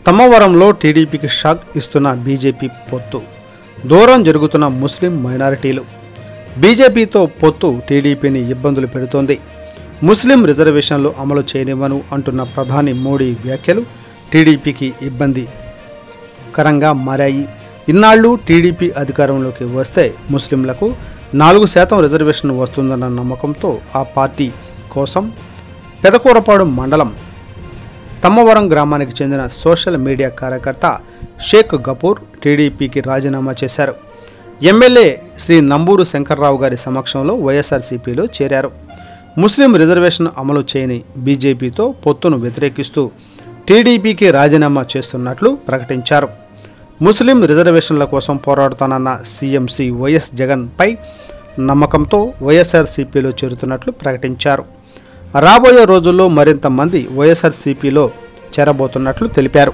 తమ్మవరంలో టీడీపీకి షాక్ ఇస్తున్న బీజేపీ పొత్తు, దూరం జరుగుతున్న ముస్లిం మైనారిటీలు. బీజేపీతో పొత్తు టీడీపీని ఇబ్బందులు పెడుతోంది. ముస్లిం రిజర్వేషన్లు అమలు చేయనివ్వను అంటున్న ప్రధాని మోడీ వ్యాఖ్యలు టీడీపీకి ఇబ్బందికరంగా మారాయి. ఇన్నాళ్లు టీడీపీ అధికారంలోకి వస్తే ముస్లింలకు 4% రిజర్వేషన్ వస్తుందన్న నమ్మకంతో ఆ పార్టీ కోసం పెదకూరపాడు మండలం తమ్మవరం గ్రామానికి చెందిన సోషల్ మీడియా కార్యకర్త షేక్ గఫూర్ టీడీపీకి రాజీనామా చేశారు. ఎమ్మెల్యే శ్రీ నంబూరు శంకర్రావు గారి సమక్షంలో వైఎస్ఆర్సీపీలో చేరారు. ముస్లిం రిజర్వేషన్ అమలు చేయని బీజేపీతో పొత్తును వ్యతిరేకిస్తూ టీడీపీకి రాజీనామా చేస్తున్నట్లు ప్రకటించారు. ముస్లిం రిజర్వేషన్ల కోసం పోరాడుతానన్న సీఎం శ్రీ వైఎస్ జగన్ పై నమ్మకంతో వైఎస్ఆర్సీపీలో చేరుతున్నట్లు ప్రకటించారు. రాబోయే రోజుల్లో మరింత మంది వైఎస్ఆర్సీపీలో చేరబోతున్నట్లు తెలిపారు.